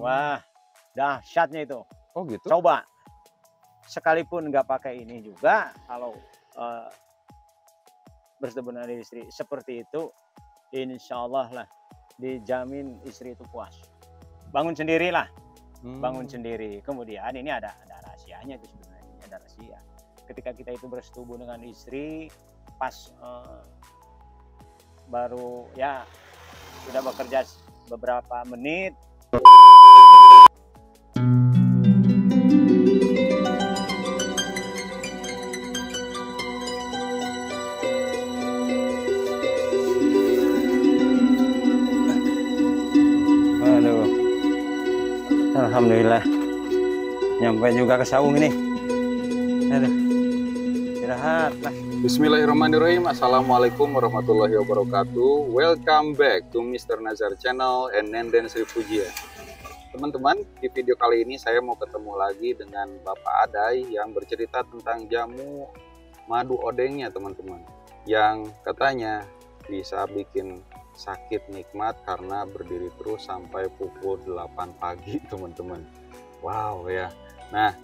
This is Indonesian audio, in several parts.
Wah, dahsyatnya itu. Oh gitu? Coba, sekalipun nggak pakai ini juga, kalau bertemu dengan istri seperti itu, insya Allah lah dijamin istri itu puas. Bangun sendirilah, bangun sendiri. Kemudian ini ada rahasianya itu sebenarnya, ini ada rahasia. Ketika kita itu bersetubuh dengan istri, pas baru ya sudah bekerja beberapa menit. Aduh, alhamdulillah nyampe juga ke saung ini. Aduh, istirahat lah. Bismillahirrahmanirrahim. Assalamualaikum warahmatullahi wabarakatuh. Welcome back to Mr. Nazar Channel and Nenden Sri Pujia. Teman-teman, di video kali ini saya mau ketemu lagi dengan Bapak Adai yang bercerita tentang jamu madu odengnya, teman-teman, yang katanya bisa bikin sakit nikmat karena berdiri terus sampai pukul 8 pagi, teman-teman. Wow ya. Nah,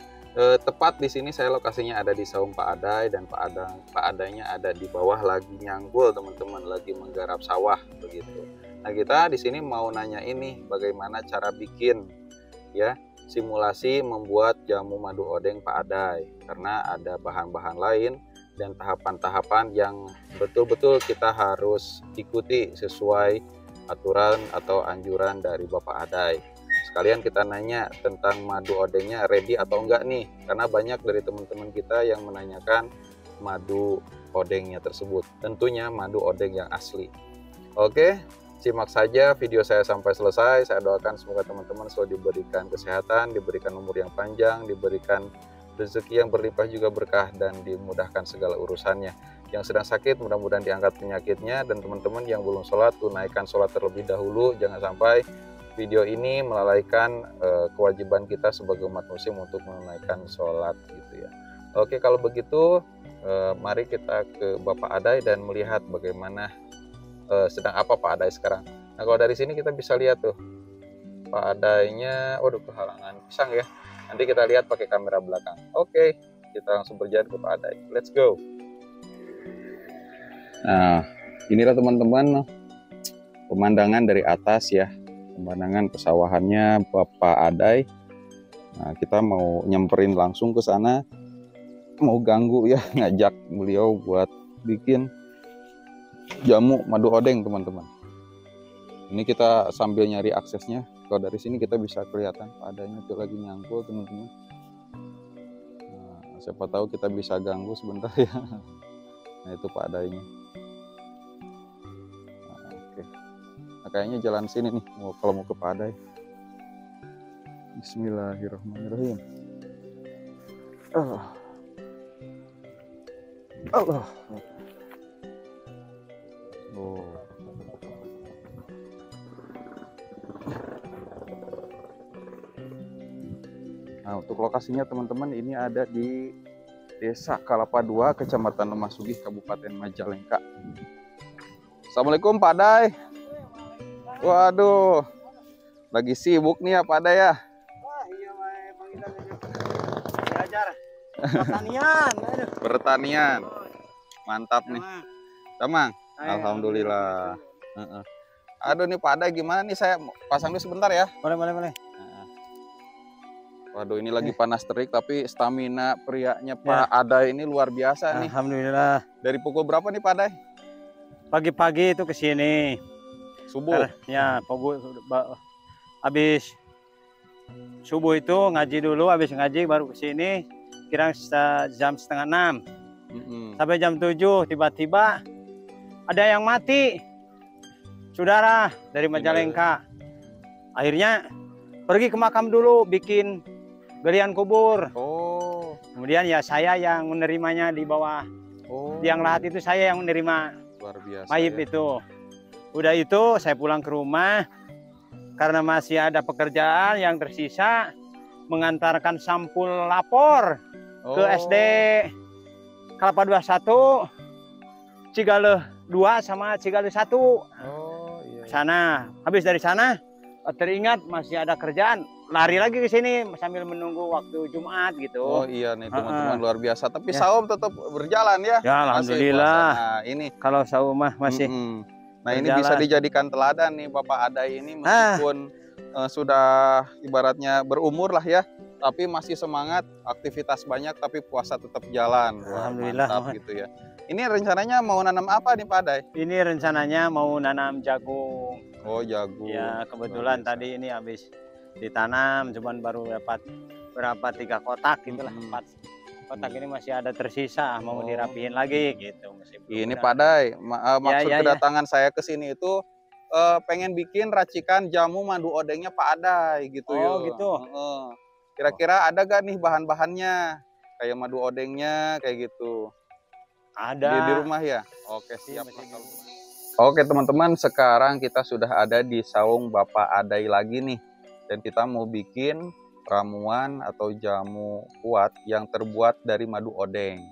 tepat di sini saya lokasinya ada di saung Pak Adai, dan Pak Adainya ada di bawah lagi nyanggul, teman-teman, lagi menggarap sawah begitu. Nah, kita di sini mau nanya ini bagaimana cara bikin ya simulasi membuat jamu madu odeng Pak Adai, karena ada bahan-bahan lain dan tahapan-tahapan yang betul-betul kita harus ikuti sesuai aturan atau anjuran dari Bapak Adai. Sekalian kita nanya tentang madu odengnya ready atau enggak nih, karena banyak dari teman-teman kita yang menanyakan madu odengnya tersebut, tentunya madu odeng yang asli. Oke, simak saja video saya sampai selesai. Saya doakan semoga teman-teman selalu diberikan kesehatan, diberikan umur yang panjang, diberikan rezeki yang berlimpah juga berkah, dan dimudahkan segala urusannya. Yang sedang sakit mudah-mudahan diangkat penyakitnya, dan teman-teman yang belum sholat tunaikan sholat terlebih dahulu. Jangan sampai video ini melalaikan kewajiban kita sebagai umat muslim untuk menunaikan sholat gitu ya. Oke, kalau begitu mari kita ke Bapak Adai dan melihat bagaimana sedang apa Pak Adai sekarang. Nah, kalau dari sini kita bisa lihat tuh Pak Adainya, waduh, kehalangan pisang ya. Nanti kita lihat pakai kamera belakang. Oke, kita langsung berjalan ke Pak Adai. Let's go. Nah, inilah teman-teman pemandangan dari atas ya. Pemandangan pesawahannya Bapak Adai. Nah, kita mau nyamperin langsung ke sana, mau ganggu ya, ngajak beliau buat bikin jamu madu odeng, teman-teman. Ini kita sambil nyari aksesnya. Kalau dari sini kita bisa kelihatan Pak Adainya tuh lagi nyangkul, teman-teman. Nah, siapa tahu kita bisa ganggu sebentar ya. Nah, itu Pak Adainya. Nah, kayaknya jalan sini nih kalau mau ke Pak Adai. Bismillahirrahmanirrahim. Allah. Allah. Oh. Nah, untuk lokasinya teman-teman ini ada di Desa Kalapa 2, Kecamatan Lemah Sugih, Kabupaten Majalengka. Assalamualaikum Pak Adai. Waduh, lagi sibuk nih ya Pak Adai ya? Wah, iya, belajar pertanian. Pertanian, mantap nih. Tamang, alhamdulillah. Aduh nih Pak Adai, gimana nih, saya pasang dulu sebentar ya? Boleh. Waduh, ini lagi panas terik, tapi stamina prianya Pak Adai ini luar biasa nih. Alhamdulillah. Dari pukul berapa nih Pak Adai? Pagi-pagi itu ke sini. Subuh? Ya, habis subuh itu ngaji dulu, habis ngaji baru ke sini, kira jam setengah 6. Sampai jam 7 tiba-tiba ada yang mati. Saudara dari Majalengka. Akhirnya pergi ke makam dulu bikin galian kubur. Oh. Kemudian ya saya yang menerimanya di bawah. Oh. Yang lahat itu saya yang menerima. Luar biasa. Mayit ya. Itu. Udah itu saya pulang ke rumah karena masih ada pekerjaan yang tersisa, mengantarkan sampul lapor ke SD Kalapa 21, Cigale 2 sama Cigale 1. Oh iya. Sana. Habis dari sana teringat masih ada kerjaan, lari lagi ke sini sambil menunggu waktu Jumat gitu. Oh iya nih teman-teman, luar biasa. Tapi Ya. saum tetap berjalan ya? Ya Masih alhamdulillah. puasa. Nah ini, Kalau saum mah masih nah ini bisa berjalan. dijadikan teladan nih Bapak Adai ini, Ah, meskipun sudah ibaratnya berumur lah ya, tapi masih semangat, aktivitas banyak tapi puasa tetap jalan. Wah alhamdulillah. mantap gitu ya. Ini rencananya mau nanam apa nih Pak Adai? Ini rencananya mau nanam jagung. Oh jagung. Ya kebetulan Luar biasa. tadi ini habis ditanam, cuman baru dapat berapa 3 kotak gitulah, 4 kotak ini masih ada tersisa, mau Oh. dirapihin lagi gitu. Ini Pak Dai, maksud ya. kedatangan saya ke sini itu pengen bikin racikan jamu madu odengnya Pak Adai gitu ya. Oh gitu. Kira-kira ada gak nih bahan-bahannya? Kayak madu odengnya kayak gitu. Ada. Di rumah ya? Oke, siap. Masih di rumah. Oke teman-teman, sekarang kita sudah ada di saung Bapak Adai lagi nih. Dan kita mau bikin ramuan atau jamu kuat yang terbuat dari madu odeng.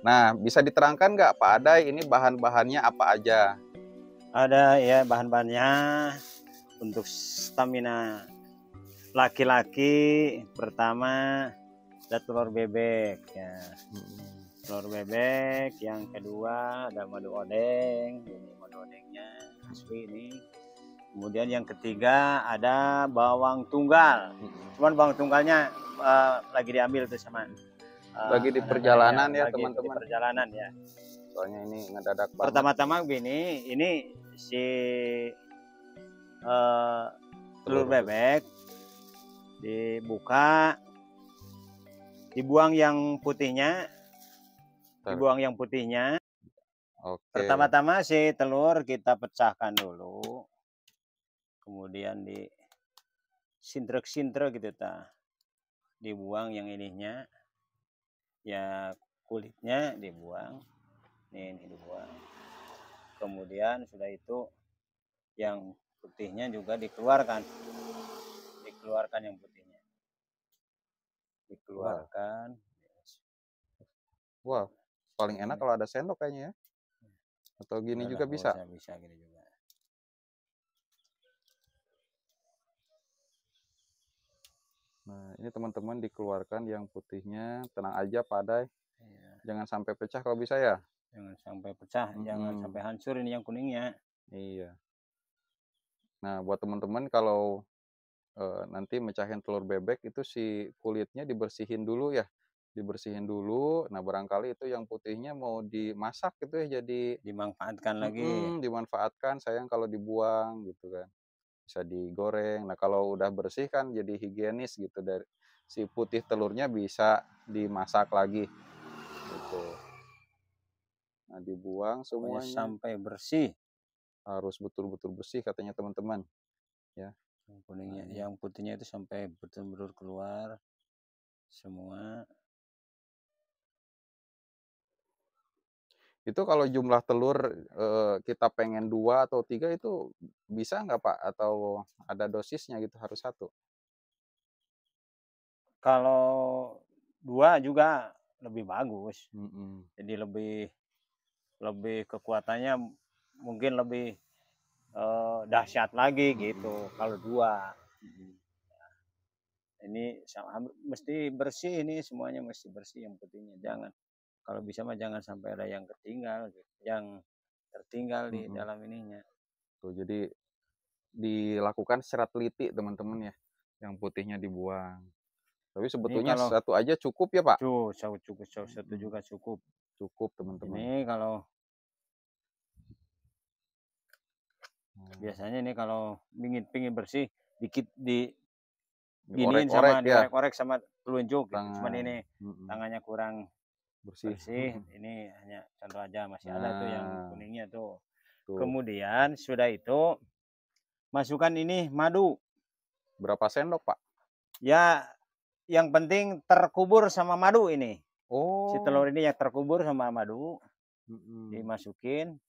Nah, bisa diterangkan nggak Pak Adai ini bahan-bahannya apa aja? Ada ya bahan-bahannya untuk stamina laki-laki. Pertama ada telur bebek ya. Telur bebek, yang kedua ada madu odeng, ini madu odengnya asli ini. Kemudian yang ketiga ada bawang tunggal. Cuman bawang tunggalnya lagi diambil tuh sama Lagi di perjalanan ya lagi teman-teman. Di perjalanan ya. Soalnya ini ngedadak banget. Pertama-tama begini, ini si telur bebek dibuka, dibuang yang putihnya, Oke. Pertama-tama si telur kita pecahkan dulu, kemudian di sintrek-sintrek gitu dibuang yang ininya, ya kulitnya dibuang, ini dibuang. Kemudian sudah itu yang putihnya juga dikeluarkan yang putihnya, dikeluarkan. Wah, paling enak kalau ada sendok kayaknya ya. Atau gini juga bisa. Bisa gini juga. Nah, ini teman-teman dikeluarkan yang putihnya, tenang aja Pak Adai. Iya. Jangan sampai pecah kalau bisa ya. Jangan sampai pecah, jangan sampai hancur ini yang kuningnya. Iya. Nah, buat teman-teman kalau nanti mecahin telur bebek itu si kulitnya dibersihin dulu ya. Dibersihin dulu. Nah, barangkali itu yang putihnya mau dimasak gitu ya, jadi dimanfaatkan lagi. Dimanfaatkan, sayang kalau dibuang gitu kan. Bisa digoreng. Nah, kalau udah bersih kan jadi higienis gitu, dari si putih telurnya bisa dimasak lagi gitu. Nah, dibuang semuanya sampai bersih. Harus betul-betul bersih katanya teman-teman ya. Yang kuningnya, yang putihnya itu sampai betul-betul keluar semua. Itu kalau jumlah telur kita pengen 2 atau 3 itu bisa nggak Pak? Atau ada dosisnya gitu, harus 1? Kalau 2 juga lebih bagus. Jadi lebih kekuatannya mungkin lebih dahsyat lagi gitu kalau 2. Ini mesti bersih, ini semuanya mesti bersih yang putihnya. Jangan, kalau bisa mah jangan sampai ada yang ketinggal gitu, yang tertinggal di dalam ininya. Tuh, jadi dilakukan secara teliti teman-teman ya, yang putihnya dibuang. Tapi sebetulnya kalau 1 aja cukup ya Pak? Cukup, 1 juga cukup. Cukup teman-teman. Ini kalau biasanya ini kalau pingin bersih, dikit diorek-orek sama telunjuk gitu. Cuman ini tangannya kurang bersih. Ini hanya contoh aja, masih ada tuh yang kuningnya tuh. Kemudian sudah itu masukkan ini madu. Berapa sendok Pak? Ya, yang penting terkubur sama madu ini. Oh. Si telur ini yang terkubur sama madu, dimasukin.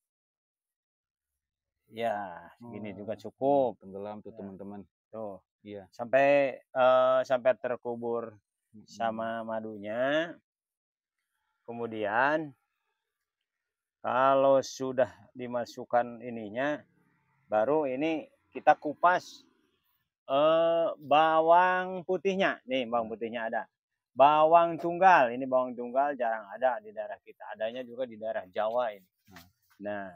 Ya, segini juga cukup. Tenggelam tuh teman-teman. Tuh. Iya. Sampai terkubur sama madunya. Kemudian kalau sudah dimasukkan ininya, baru ini kita kupas Bawang putihnya, nih bawang putihnya ada. Bawang tunggal, ini bawang tunggal jarang ada di daerah kita. Adanya juga di daerah Jawa ini. Nah,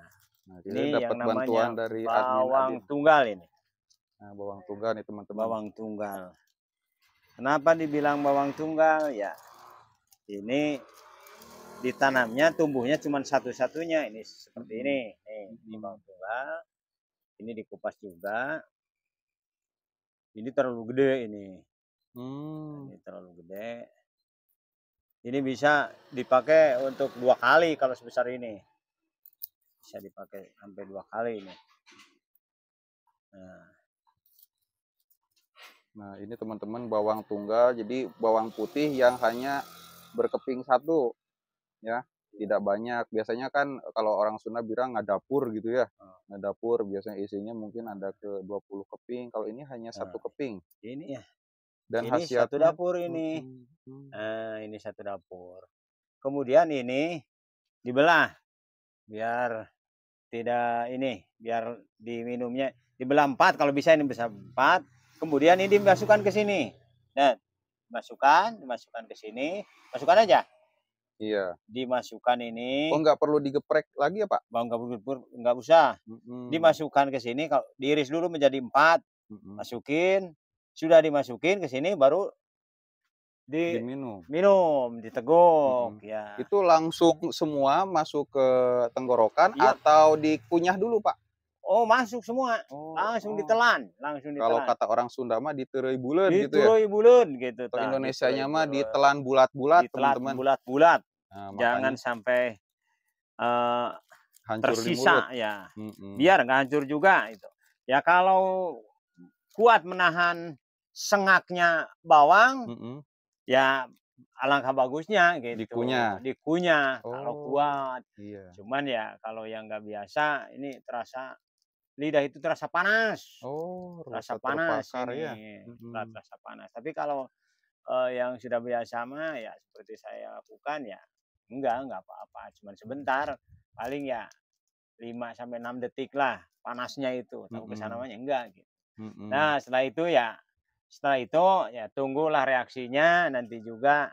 Nah, kita ini yang dapat bantuan namanya dari admin bawang Adin. tunggal ini. Nah, bawang tunggal nih teman-teman. Bawang tunggal. Kenapa dibilang bawang tunggal? Ya, ini ditanamnya tumbuhnya cuma satu-satunya. Ini seperti ini. Ini bawang tunggal. Ini dikupas juga. Ini terlalu gede ini. Ini terlalu gede. Ini bisa dipakai untuk 2 kali kalau sebesar ini. Bisa dipakai sampai 2 kali ini. Nah, ini teman-teman bawang tunggal. Jadi bawang putih yang hanya berkeping satu, ya, tidak banyak. Biasanya kan kalau orang Sunda bilang ngadapur gitu ya. Ngadapur biasanya isinya mungkin ada ke 20 keping. Kalau ini hanya 1 keping. Ini ya. Dan ini khasiatnya 1 dapur ini. Nah, ini 1 dapur. Kemudian ini dibelah biar tidak ini, biar diminumnya dibelah 4 kalau bisa, ini bisa 4. Kemudian ini dimasukkan ke sini. Dan dimasukkan ke sini. Masukkan aja. Iya. Dimasukkan ini. Oh, nggak perlu digeprek lagi ya, Pak? Nggak usah. Dimasukkan ke sini, kalau diiris dulu menjadi 4. Masukin. Sudah dimasukin ke sini baru diminum, diteguk ya. Itu langsung semua masuk ke tenggorokan atau dikunyah dulu, Pak? Oh, masuk semua. Langsung ditelan, Kalau kata orang Sunda mah ditereuy buleun gitu ya. Ditereuy buleun gitu. Kalau Indonesianya mah ditelan bulat-bulat, teman-teman. Bulat-bulat. Nah, jangan sampai hancur tersisa ya. Biar nggak hancur juga itu. Ya kalau kuat menahan sengaknya bawang, ya alangkah bagusnya gitu. Dikunyah kalau kuat. Cuman ya kalau yang nggak biasa, ini terasa lidah itu terasa panas. Terasa panas ini. Terasa panas. Tapi kalau yang sudah biasa mah ya seperti saya lakukan ya enggak apa-apa. Cuman sebentar, paling ya 5-6 detik lah panasnya itu. Tahu kesana namanya enggak gitu. Nah, setelah itu ya tunggulah reaksinya, nanti juga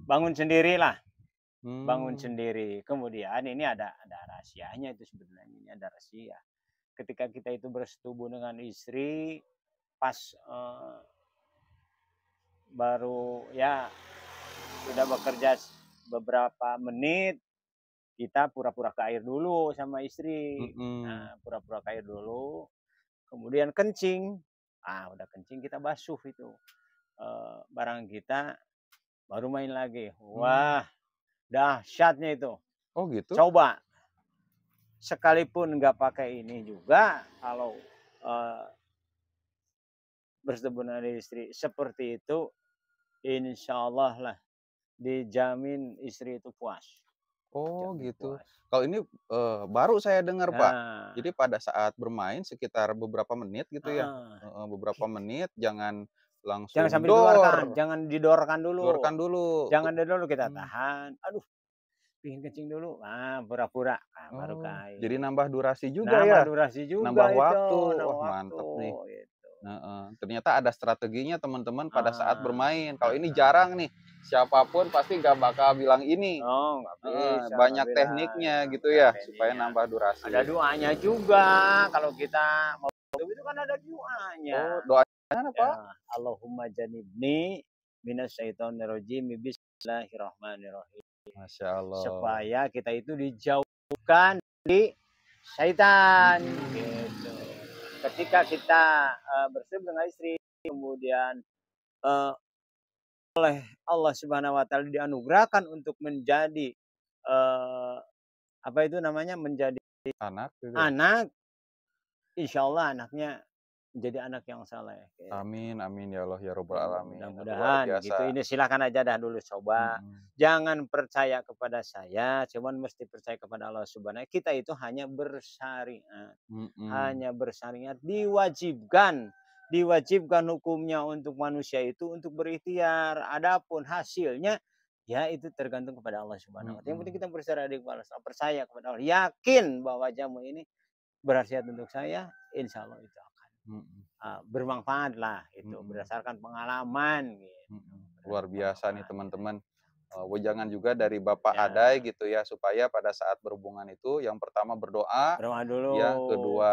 bangun sendirilah. Bangun sendiri. Kemudian ini ada rahasianya itu sebenarnya, ini ada rahasia. Ketika kita itu bersetubuh dengan istri, pas baru ya sudah bekerja beberapa menit, kita pura-pura ke air dulu sama istri. Nah, pura-pura ke air dulu. Kemudian kencing. Udah kencing kita basuh itu barang kita, baru main lagi. Wah, dahsyatnya itu. Oh gitu. Coba. Sekalipun nggak pakai ini juga, kalau bersetubuh dengan istri seperti itu, insya Allah lah dijamin istri itu puas. Oh gitu. Kalau ini baru saya dengar, Pak. Jadi pada saat bermain sekitar beberapa menit gitu ya. Beberapa menit, jangan langsung sambil dikeluarkan, jangan didorkan dulu. Jangan dulu kita tahan. Aduh, pingin kencing dulu. Pura-pura. Baru kain. Jadi nambah durasi juga ya. Nambah waktu. Wah, mantap nih. Ternyata ada strateginya teman-teman pada saat bermain. Kalau ini jarang nih. Siapapun pasti nggak bakal bilang ini. Nggak bisa. Banyak tekniknya gitu ya, supaya nambah durasi. Ada doanya juga. Kalau kita mau itu kan ada doanya. Doanya apa? Allahumma janibni minasyaitonirrajim. Bismillahirrahmanirrahim. Masya Allah. Supaya kita itu dijauhkan dari syaitan. Gitu. Ketika kita bersetubuh dengan istri, kemudian oleh Allah Subhanahu wa taala dianugerahkan untuk menjadi menjadi anak, insya Allah anaknya menjadi anak yang saleh. Amin ya Allah ya Rabbal alamin. Mudah-mudahan gitu. Ini silakan aja dah dulu coba. Jangan percaya kepada saya, cuman mesti percaya kepada Allah Subhanahu. Kita itu hanya bersyariat. Hanya bersyariat, diwajibkan hukumnya untuk manusia itu untuk berikhtiar. Adapun hasilnya ya itu tergantung kepada Allah Subhanahu wa taala. Yang penting kita percaya kepada Allah, yakin bahwa jamu ini berkhasiat untuk saya, insya Allah itu akan Mm-mm. bermanfaat lah itu Mm-mm. berdasarkan pengalaman gitu. Luar biasa nih Pengalaman. teman-teman. Wejangan juga dari Bapak Ya, Adai gitu ya, supaya pada saat berhubungan itu yang pertama berdoa, berdoa dulu. ya kedua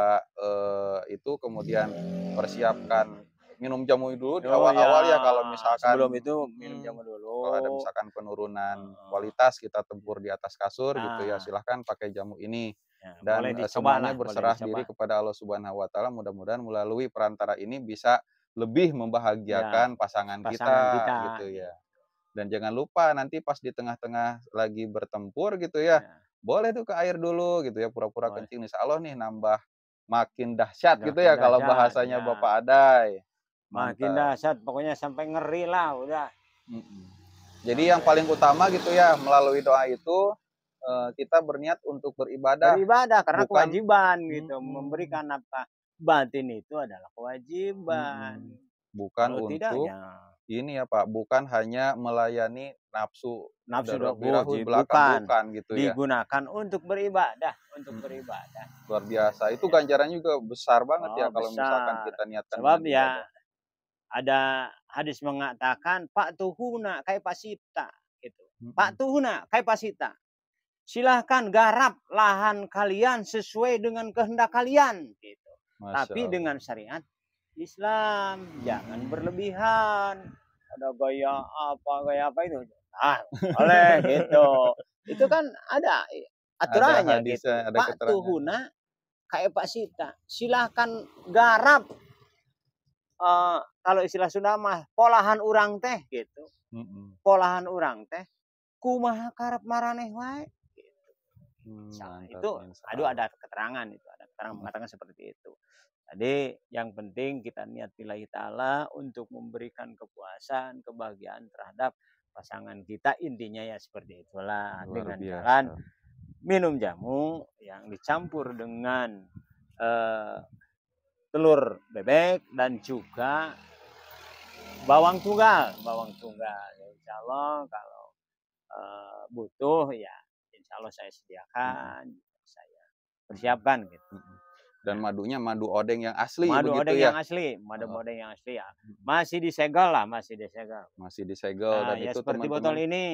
itu kemudian persiapkan minum jamu dulu di Oh ya, awal-awal ya, kalau misalkan sebelum itu minum jamu kalau ada dulu. misalkan penurunan Heeh. kualitas kita tempur di atas kasur gitu ya, Nah, silahkan pakai jamu ini. ya, boleh Dan dicoba semuanya lah, boleh berserah dicoba. diri kepada Allah Subhanahu wa taala, mudah-mudahan melalui perantara ini bisa lebih Ya, membahagiakan pasangan pasangan kita kita. gitu ya. Gitu. Dan jangan lupa nanti pas di tengah-tengah lagi bertempur gitu ya, Ya, boleh tuh ke air dulu gitu ya, pura-pura boleh. kencing, insya Allah nih nambah makin dahsyat gitu Makin ya kalau dahsyat, bahasanya ya. Bapak Adai. Makin Mantap. dahsyat, pokoknya sampai ngeri lah, udah. Mm-mm. Jadi yang Sampai paling utama gitu ya, melalui doa itu kita berniat untuk beribadah, beribadah karena bukan kewajiban gitu. mm-mm, Memberikan nafkah batin itu adalah kewajiban. mm-mm. Bukan Kalau tidak, untuk ya ini ya Pak, bukan hanya melayani nafsu nafsu birahi belaka, bukan. bukan gitu ya. Digunakan untuk beribadah, untuk Mm-mm. beribadah. Luar biasa. Itu Ya. ganjarannya juga besar banget ya Oh, kalau misalkan besar. kita niatkan Sebab dengan ya ibadah. ada hadis mengatakan Pak Tuhuna kai pasita gitu. Pak Mm-mm. Tuhuna kai pasita. Silahkan garap lahan kalian sesuai dengan kehendak kalian gitu. Masya Tapi Allah. dengan syariat Islam, jangan berlebihan. Ada gaya apa itu? Ah, boleh gitu. Itu kan ada Ada aturannya gitu. hadisnya, ada Pak keterangannya. Tuhuna kayak Pak Sita, silahkan garap kalau istilah Sunda mah polahan urang teh gitu. Mm-mm. Polahan urang teh kumaha karep maraneh wae. Mantap Itu insya aduh Allah. ada keterangan itu, ada keterangan mengatakan seperti itu. Jadi yang penting kita niat lillahi ta'ala untuk memberikan kepuasan, kebahagiaan terhadap pasangan kita, intinya ya seperti itulah, Luar dengan jalan biasa. minum jamu yang dicampur dengan eh, telur bebek dan juga bawang tunggal, bawang tunggal. Ya, insya Allah kalau butuh ya insya Allah saya sediakan, saya persiapkan gitu. Dan madunya madu odeng yang asli Madu begitu odeng ya. yang asli, madu Heeh. odeng yang asli ya. Masih disegel lah, masih disegel. Masih disegel Nah, dan ya itu seperti botol teman-teman. ini.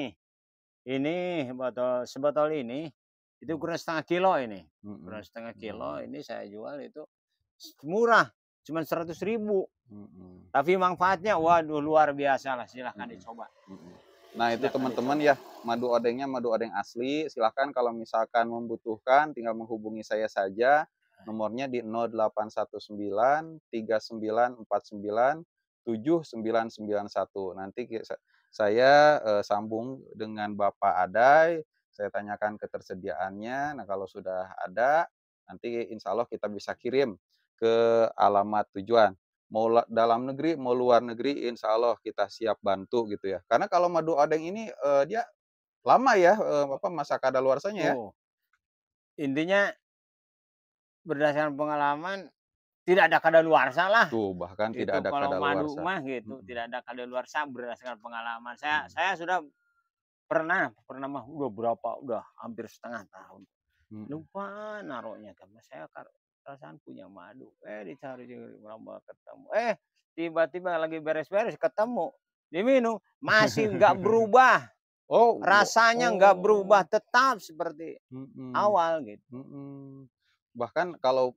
Ini botol sebotol ini itu ukuran setengah kilo ini. Mm-mm. Ukuran setengah kilo ini saya jual itu murah, cuma 100.000. Mm-mm. Tapi manfaatnya waduh luar biasa lah, silahkan Mm-mm. dicoba. Mm-mm. Nah itu Silahkan teman-teman dicoba. ya, madu odengnya madu odeng asli. Silahkan kalau misalkan membutuhkan tinggal menghubungi saya saja. Nomornya di 0819 3949 7991. Nanti saya sambung dengan Bapak Adai. Saya tanyakan ketersediaannya. Nah kalau sudah ada, nanti insya Allah kita bisa kirim ke alamat tujuan. Mau dalam negeri, mau luar negeri, insya Allah kita siap bantu gitu ya. Karena kalau madu odeng ini dia lama ya masa kadaluarsanya ya. Oh, intinya berdasarkan pengalaman tidak ada kadaluarsa lah. Tuh bahkan tidak Itu ada kalau madu kadaluarsa. mah gitu, Mm-mm. tidak ada kadaluarsa berdasarkan pengalaman. Mm. Saya sudah pernah mah udah berapa, udah hampir setengah tahun. Mm. Lupa naruhnya karena saya perasaan punya madu. Dicari lama ketemu. Tiba-tiba lagi beres-beres ketemu. Diminum masih nggak berubah. Oh, Rasanya nggak berubah, tetap seperti mm-mm. awal gitu. Mm-mm. Bahkan kalau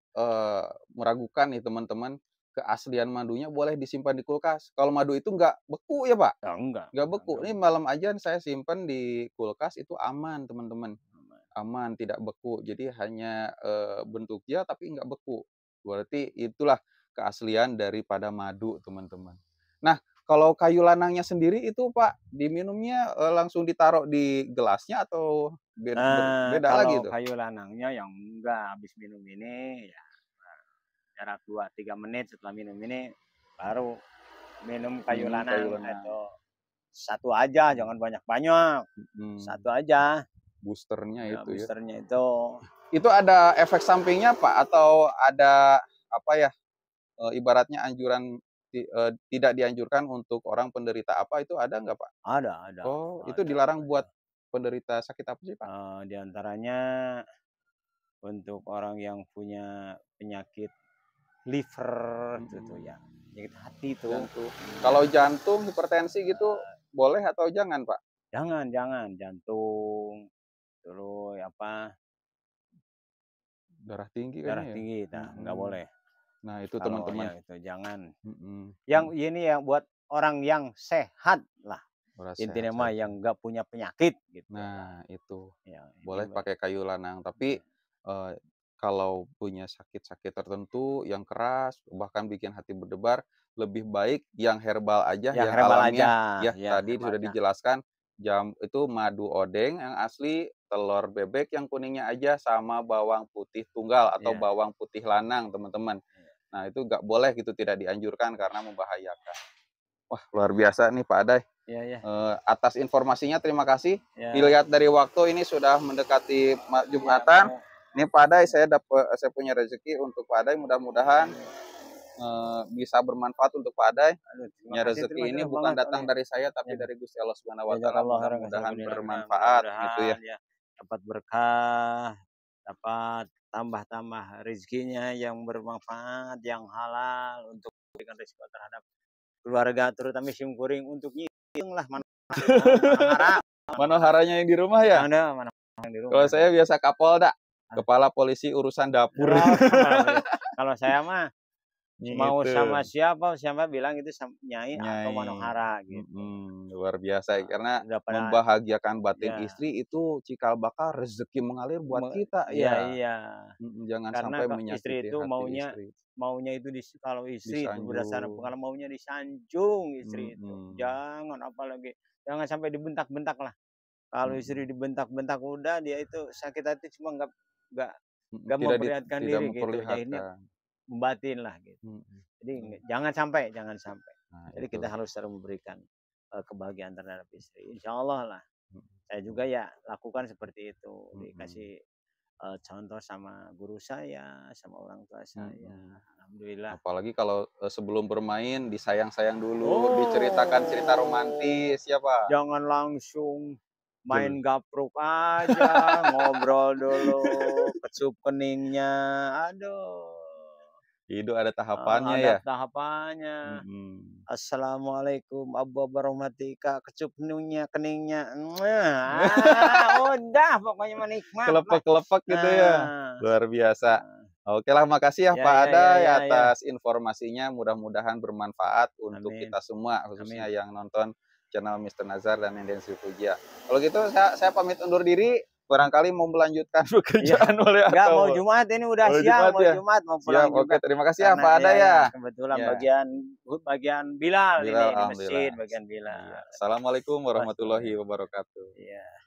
meragukan nih teman-teman, keaslian madunya boleh disimpan di kulkas. Kalau madu itu nggak beku ya Pak? Ya enggak. Nggak beku. Ini malam aja saya simpan di kulkas itu aman teman-teman. Aman, tidak beku. Jadi hanya bentuknya tapi nggak beku. Berarti itulah keaslian daripada madu teman-teman. Nah, kalau kayu lanangnya sendiri itu Pak, diminumnya langsung ditaruh di gelasnya atau beda lagi Kalau tuh? kayu lanangnya yang enggak habis minum ini ya jarak 2-3 menit setelah minum ini baru minum kayu Minum kayu lanang lanang. itu. Satu aja, jangan banyak-banyak. Satu aja. Boosternya Ya, itu ya. boosternya itu. Itu ada efek sampingnya Pak atau ada apa ya? Ibaratnya anjuran tidak dianjurkan untuk orang penderita apa itu ada nggak Pak? Ada. Oh, itu Ada. dilarang buat penderita sakit apa sih Pak? Di antaranya untuk orang yang punya penyakit liver itu tuh ya, penyakit hati tuh. Jantung. Kalau jantung, hipertensi gitu boleh atau jangan, Pak? Jangan jantung, terus apa, Darah tinggi darah kayaknya ya? tinggi, nah nggak boleh. Nah, itu Kalau teman-teman. yang itu jangan. Mhm. Yang ini yang buat orang yang sehat lah. Beras Intinya sehat mah saja. yang nggak punya penyakit gitu. Nah, itu. Ya, Boleh ini pakai kayu lanang, tapi kalau punya sakit-sakit tertentu yang keras, bahkan bikin hati berdebar, lebih baik yang herbal aja, yang yang herbal aja, alamiah. Ya, ya tadi herbal sudah aja. dijelaskan, itu madu odeng yang asli, telur bebek yang kuningnya aja, sama bawang putih tunggal atau Iya. bawang putih lanang, teman-teman. Nah, itu nggak boleh gitu, tidak dianjurkan karena membahayakan. Wah, luar biasa nih Pak Aday. Iya, iya. Atas informasinya terima kasih. Ya. Dilihat dari waktu ini sudah mendekati Jumatan. Ya, Ini Pak Aday, saya punya rezeki untuk Pak Aday. Mudah-mudahan bisa bermanfaat untuk Pak Aday. terima Ya, kasih, rezeki terima ini kasih bukan banget, datang Oleh. dari saya, tapi Ya. dari Gusti Allah Subhanahu Wa Ta'ala. Jazakallah khairan, Mudah-mudahan jazakallah bermanfaat, gitu ya. mudah-mudahan ya dapat berkah, dapat tambah-tambah rezekinya yang bermanfaat, yang halal untuk memberikan resiko terhadap keluarga, terutama simkuring untuk nyitung lah mana harap. Manoharanya yang di rumah ya? Mana yang di rumah. Kalau saya biasa Kapolda, kepala polisi urusan dapur. Kalau saya mah mau Gitu. sama siapa bilang itu Nyai atau Nyai. Manohara gitu. Luar biasa karena Udah pada membahagiakan batin ya. istri itu cikal bakal rezeki mengalir buat kita Iya, ya. iya. Jangan Karena sampai istri menyakiti itu hati istri. maunya itu kalau istri itu berdasarkan Disanjung. pengalaman maunya disanjung istri itu. Jangan apalagi jangan sampai dibentak-bentak lah. Kalau istri dibentak-bentak udah dia itu sakit hati, cuma nggak Tidak memperlihatkan diri gitu. memperlihatkan. Jadinya membatin lah gitu. Jadi jangan sampai. Nah, Jadi itu. kita harus selalu memberikan kebahagiaan terhadap istri. Insya Allah lah. Saya juga ya lakukan seperti itu. Dikasih contoh sama guru saya, sama orang tua saya. Alhamdulillah. Apalagi kalau sebelum bermain disayang-sayang dulu, diceritakan cerita romantis, ya Pak? Jangan langsung main gapruk aja, ngobrol dulu, kecup keningnya, aduh. Itu ada tahapannya ya? Ada tahapannya. Assalamualaikum warahmatullahi wabarakatuh, kecup keningnya. Udah pokoknya menikmat. Kelepek-kelepek gitu ya. Luar biasa. Oke lah, makasih ya Pak Aday atas informasinya. Mudah-mudahan bermanfaat untuk kita semua, khususnya yang nonton channel Mr. Nazar dan Nenden Sri Pujia. Kalau gitu saya pamit undur diri. Barangkali mau melanjutkan pekerjaan oleh Enggak, mau Jumat ini udah siang, mau Jumat mau pulang juga. Oke, terima kasih ya Pak Aday ya. Kebetulan bagian Bilal ini di masjid, bagian Bilal. Assalamualaikum warahmatullahi wabarakatuh. Iya.